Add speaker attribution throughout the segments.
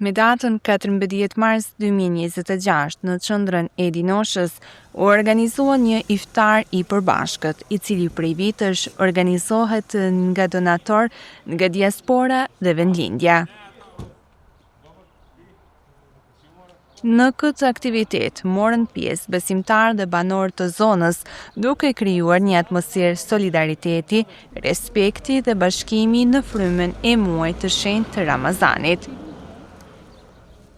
Speaker 1: Me datën 14 mars 2026 në qendrën e Dinoshës u organizua një iftar i përbashkët, i cili prej vitësh organizohet nga donator nga diaspora dhe vendlindja. Në këtë aktivitet morën pjesë besimtarë dhe banorë të zonës, duke krijuar një atmosferë solidariteti, respekti dhe bashkimi në frymën e muajit të shenjtë të Ramazanit.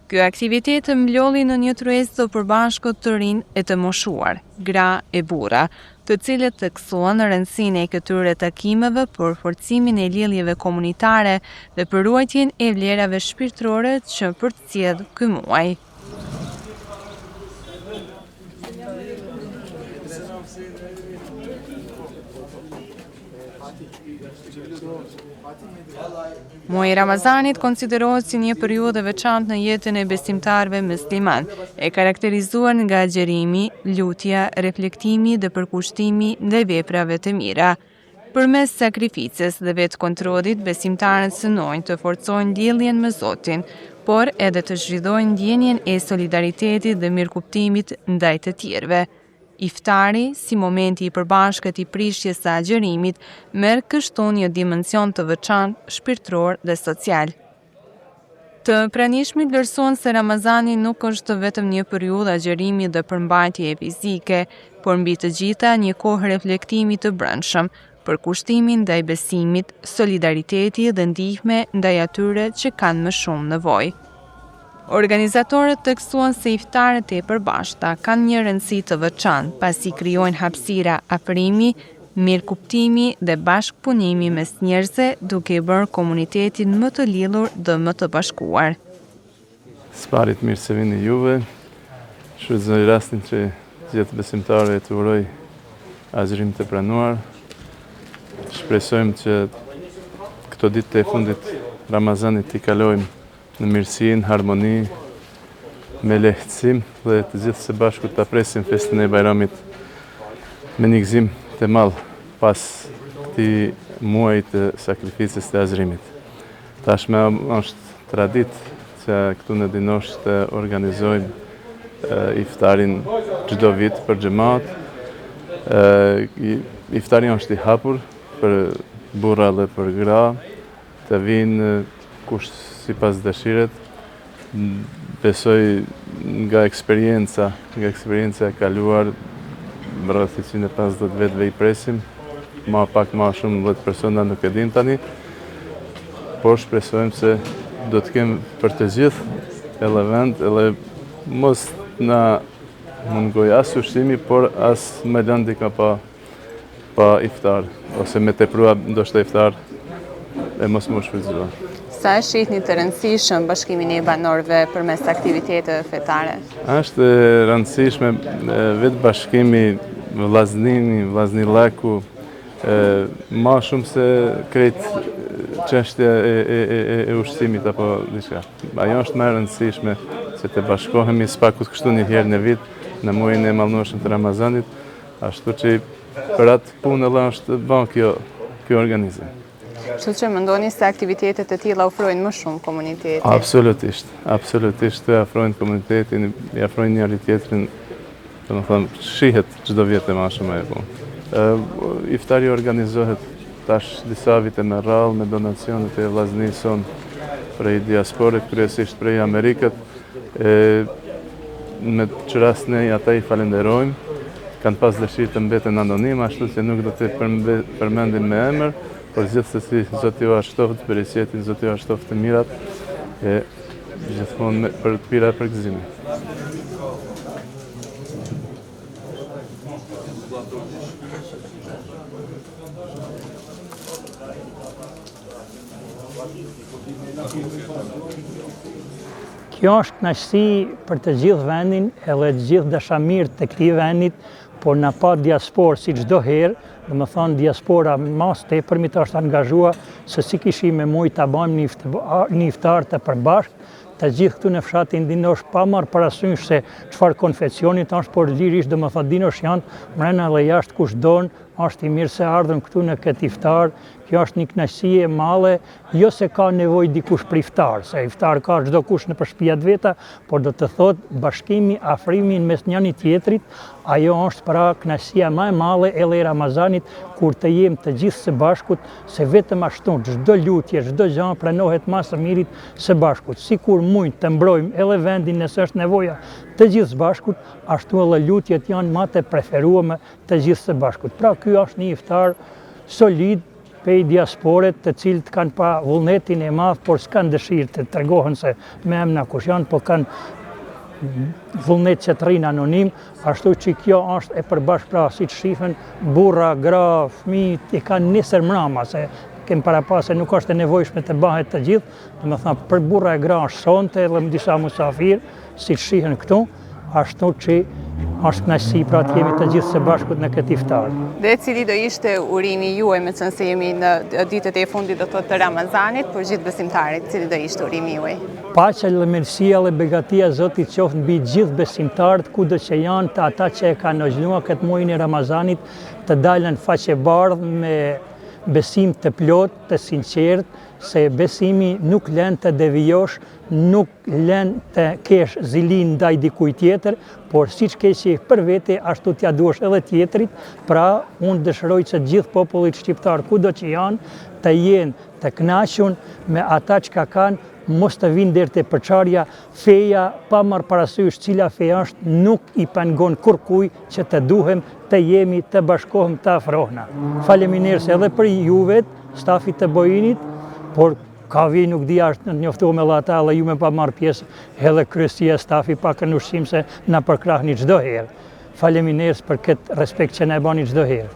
Speaker 1: Ky aktivitet mblodhi në një tryezë të përbashkët të rinj e të moshuar, gra e burra, të cilët theksuan rëndësinë e këtyre takimeve për forcimin e lidhjeve komunitare dhe për ruajtjen e vlerave shpirtërore që përcjell ky muaj. Muaji Ramazanit konsiderohet si një periudhë e veçantë në jetën e besimtarëve musliman, e karakterizuar nga agjerimi, lutja, reflektimi dhe përkushtimi ndaj veprave të mira. Përmes sakrificës dhe vetë kontrollit, besimtarët synojnë të forcojnë lidhjen me Zotin, por edhe të zhvillojnë ndjenjen e solidaritetit dhe mirëkuptimit ndaj të tjerëve. Iftari, si momenti i përbashkët i prishjes së agjerimit, merr kështu një dimension të veçantë, shpirtëror dhe social. Të pranishmit vlerësojnë se Ramazani nuk është vetëm një periudhë agjerimi dhe përmbajtjeje fizike, por mbi të gjitha një kohë reflektimi të brendshëm, për kushtimin ndaj besimit, solidariteti dhe ndihme ndaj atyre që kanë më shumë nevojë. Organizatorët theksuan se iftarët e përbashkëta kanë një rëndësi të veçantë pasi krijojnë hapësira afrimi, mirëkuptimi dhe bashkëpunimi mes njerëzve, duke bërë komunitetin më të lidhur dhe më të bashkuar.
Speaker 2: Sparit mirë se vini juve, shfrytëzoj rastin që gjithë besimtarëve të uroj agjerim të pranuar. Shpresojmë që këto ditë të fundit Ramazanit t'i kalojmë në mirësinë, harmoni, me lehtësim dhe të gjithë së bashku të presim festën e Bajramit me një gëzim të madh pas këtij muaji të sakrificës të agjerimit. Tashmë është traditë që këtu në Dinosh të organizojmë iftarin çdo vit për xhamat. Iftari është i hapur për burra dhe për gra, të vinë kush sipas dëshiret. Besoj nga eksperienca e kaluar, rreth 150 vetëve i presim, ma pak ma shumë 10 persona nuk e dim tani, por shpresojmë se do të kem për të gjithë edhe vend, edhe mos na mungoj as ushqimi, por as me lënë dika pa iftar, ose me teprua ndoshta iftar e mos më shfrytëzuar.
Speaker 1: Sa e shihni të rëndësishëm bashkimin e banorëve përmes aktiviteteve fetare?
Speaker 2: Është e rëndësishme vetë bashkimi, vllaznillaku, ma shumë se krejt çështja e ushqimit apo diçka. Ajo është më e rëndësishme se të bashkohemi spaku kështu një herë në vit, në muajin e mallnueshëm të Ramazanit, ashtu që për atë punë është bën kjo organizim.
Speaker 1: Kështu që mendoni se aktivitetet e tilla ofrojnë më shumë komunitetit?
Speaker 2: Absolutisht të afrojnë komunitetin, i afrojnë njëri tjetrin, domethënë shihet çdo vit më shumë e punë. Iftari organizohet tash disa vite me radhë me donacionet e vllaznisë sonë prej diasporës, kryesisht prej Amerikës. Me që rast ne ata i falenderojmë, kanë pas dëshirë të mbeten anonim, ashtu që nuk do të përmendim me emër, por gjithsesi Zoti ju ashtoft bereqetin, Zoti ju ashtoft të mirat e gjithmonë për të pira për gëzimin.
Speaker 3: Kjo është kënaqësi për të gjithë vendin edhe të gjithë dashamirët të këtij vendit, por në pa diasporë si çdo herë, domethënë diaspora mas tepërmit është angazhuar se si kishim me mujt ta bëjmë një iftar të përbashkët, të gjithë këtu në fshatin dinosh pa marrë parasysh se çfarë konfesionit është, por lirisht do më thotë dinosh janë mrena dhe jashtë kush don, është i mirë se ardhëm këtu në këtë iftar. Kjo është një kënaqësi e madhe, jo se ka nevojë dikush për iftar, se iftar ka çdo kush në shtëpiat veta, por do të thotë bashkimi, afrimi mes njëri tjetrit, ajo është pra kënaqësia më e madhe edhe e Ramazanit, kur të jemi të gjithë së bashkut, se vetëm ashtu çdo lutje, çdo gjë pranohet më së miri së bashkut. Sikur mund të mbrojmë edhe vendin nëse është nevoja të gjithë së bashkut, ashtu edhe lutjet janë më të preferuara të gjithë së bashkut. Pra ky është një iftar solid pej diasporet të cilët kanë pa vullnetin e madh, por s'kan dëshirë të tregohen se me emna kush janë, po kanë vullnet që të rrinë anonim, ashtu që kjo është e përbashkë pra si të shifen burra, gra, fëmijët i kanë nisër mrama, se kem parapas se nuk është e nevojshme të bëhet të gjithë, do të thonë për burra e gra është sonte edhe disa musafir, si të shihen këtu, ashtu që është kënaqësi pra të jemi të gjithë së bashkut në këtë iftar.
Speaker 1: Dhe cili do ishte urimi juaj, me qenë se jemi në ditët e fundit do thotë të Ramazanit, për gjithë besimtarit, cili do ishte urimi juaj?
Speaker 3: Paqja dhe mirësia dhe begatia e Zotit qoftë mbi gjithë besimtarët, kudo që janë, të ata që e kanë ogjnuar këtë muajin e Ramazanit, të dalën faqe bardhë me besim të plot, të sinqert, se besimi nuk lën të devijosh, nuk lën të kesh zilin ndaj dikujt tjetër, por siç ke qenë për vete, ashtu t'ja duash edhe tjetrit. Pra, unë dëshiroj që gjithë popullit shqiptar, kudo që janë, të jenë të kënaqur me ata që kanë, mos të vinë deri te përçarja. Feja, pa marrë parasysh cila fe është, nuk i pengon kurkuj që të duhem të jemi, të bashkohem, të afrohna. Faleminderit edhe për juve, stafit të Bojinit, por ka vi nuk di ashtë në njoftuar me ata, dhe ju me pa marrë pjesë edhe kryesia stafi pak në ushqim se na përkrahni çdo herë. Faleminderit për këtë respekt që na e bani çdo herë.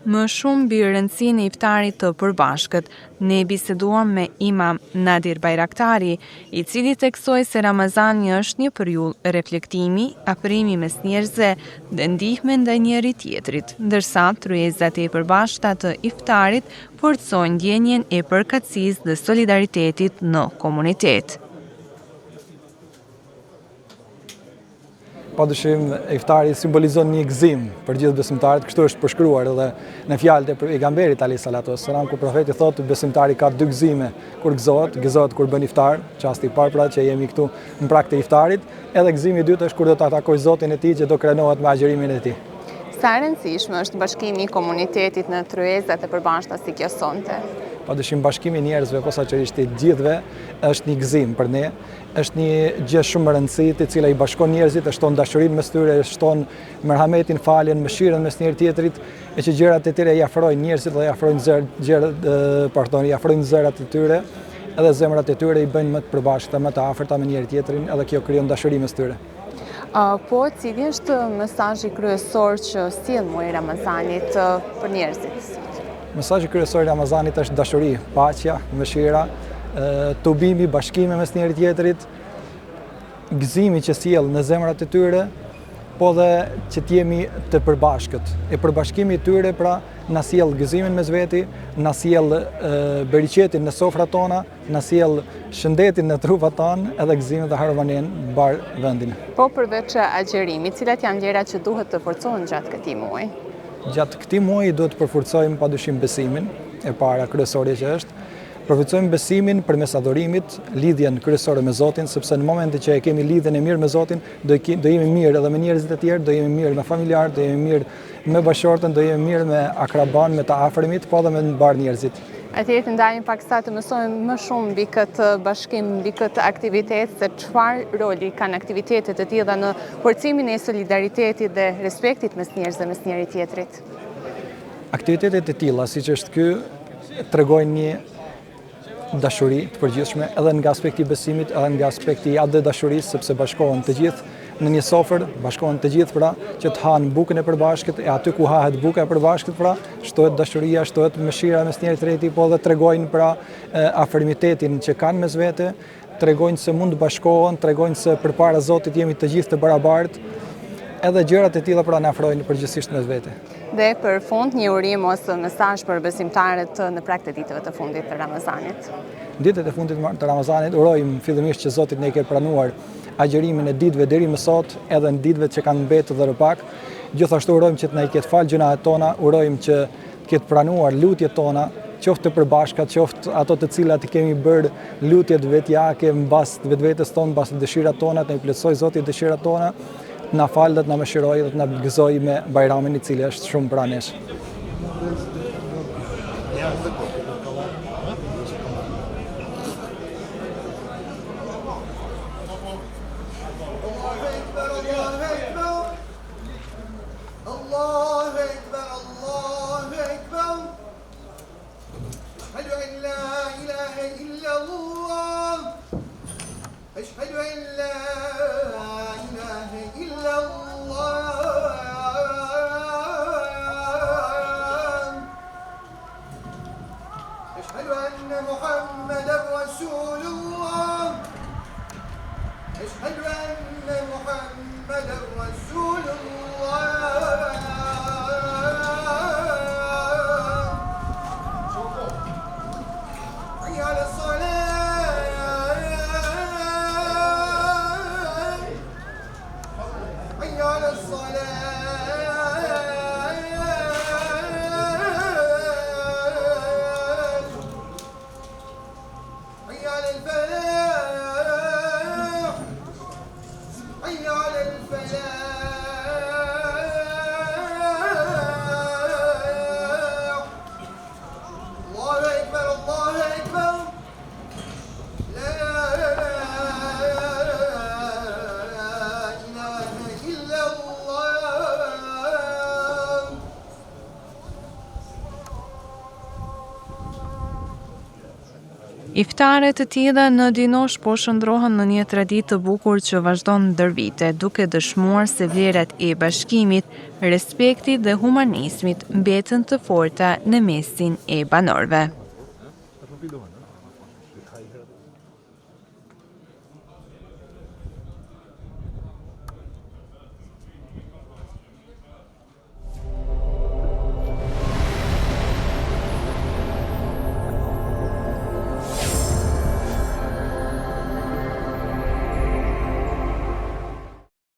Speaker 1: Më shumë mbi rëndësinë e iftarit të përbashkët, ne biseduam me Imam Nadir Bajraktari, i cili theksoi se Ramazani është një periudhë reflektimi, afrimi mes njerëzve dhe ndihme ndaj njëri tjetrit, ndërsa tryezat e përbashkëta të iftarit forcojnë ndjenjen e përkatësisë dhe solidaritetit në komunitet.
Speaker 4: Padyshim, iftari simbolizon një gëzim për gjithë besimtarët, kështu është përshkruar edhe në fjalët e pejgamberit alayhis salatu wassalam, ku profeti thotë besimtari ka dy gëzime kur gëzohet kur bën iftar, çasti i parë pra që jemi këtu në prag të iftarit, edhe gëzimi i dytë është kur do ta takoj Zotin e tij që do krenohet me agjërimin e tij.
Speaker 1: Sa e rëndësishme është bashkimi i komunitetit në tryezat e përbashkëta si kjo sonte?
Speaker 4: Padyshim bashkimi i njerëzve, posaçërisht i gjithëve, është një gëzim për ne, është një gjë shumë e rëndësishme, e cila i bashkon njerëzit, e shton dashurinë mes tyre, e shton merhametin, faljen, mëshirën mes njëri tjetrit, e që gjërat e tjera i afrojnë njerëzit dhe i afrojnë zërat e tyre, edhe zemrat e tyre i bëjnë më të përbashkëta, më të afërta me njëri tjetrin, edhe kjo krijon dashuri mes tyre.
Speaker 1: Po, cili është mesazhi kryesor që sjell muaji Ramazanit për njerëzit?
Speaker 4: Mesazhi kryesor i Ramazanit është dashuri, paqja, mëshira, tubimi, bashkimi mes njëri tjetrit, gëzimi që sjell në zemrat e tyre, po dhe që t'jemi të përbashkët. E përbashkimi i tyre pra na sjell gëzimin mes veti, na sjell bereqetin në sofrat tona, na sjell shëndetin në trupat tonë, edhe gëzimin dhe harmonin mbar vendin.
Speaker 1: Po, përveç agjerimit, cilat janë vlerat që duhet të forcohen gjatë këtij muaji?
Speaker 4: Gjatë këtij muaji duhet të përforcojmë padyshim besimin, e para kryesore që është. Përforcojmë besimin përmes adhurimit, lidhjen kryesore me Zotin, sepse në momentin që e kemi lidhjen e mirë me Zotin, do jemi mirë edhe me njerëzit e tjerë, do jemi mirë me familjarët, do jemi mirë me bashortën, do jemi mirë me akraban, me të afërmit, po edhe me mbar njerëzit.
Speaker 1: Atëherë të ndajmë pak sa të mësojmë më shumë mbi këtë bashkim, mbi këtë aktivitet, se çfarë roli kanë aktivitetet të tilla në forcimin e solidaritetit dhe respektit mes njerëzve, mes njëri tjetrit.
Speaker 4: Aktivitetet e tilla, siç është ky, tregojnë një dashuri të përgjithshme edhe nga aspekti i besimit, edhe nga aspekti i atë dashurisë, sepse bashkohen të gjithë në një sofër, bashkohen të gjithë pra që të hanë bukën e përbashkët, e aty ku hahet buka e përbashkët pra shtohet dashuria, shtohet mëshira mes njëri tjetrit, po dhe tregojnë pra afërmitetin që kanë mes vete, tregojnë se mund të bashkohen, tregojnë se përpara Zotit jemi të gjithë të barabartë, edhe gjërat e tilla pra na afrojnë përgjithsisht mes vete.
Speaker 1: Dhe për fund, një urim ose mesazh për besimtarët në prag të ditëve të fundit të Ramazanit.
Speaker 4: Ditët e fundit të Ramazanit urojmë fillimisht që Zoti ne ke pranuar agjërimin e ditëve deri më sot, edhe në ditëve që kanë mbetur dhe pak. Gjithashtu urojmë që të na i ketë falë gjunahet tona, urojmë që të ketë pranuar lutjet tona, qoftë të përbashkat, qoftë ato të cilat i kemi bërë lutjet vetjake mbas vetvetes tonë, mbas dëshirat tona, të na i plotësoj Zoti dëshirat tona, na falë dhe të na mëshirojë dhe të na gëzojë me Bajramin i cili është shumë pranë nesh.
Speaker 5: أشهد أن محمدا رسول الله أشهد أن محمدا رسول الله حي على الصلاة حي على الصلاة
Speaker 1: Iftare të tilla në Dinosh po shndrohen në një traditë të bukur që vazhdon ndër vite, duke dëshmuar se vlerat e bashkimit, respektit dhe humanizmit mbeten të forta në mesin e banorëve.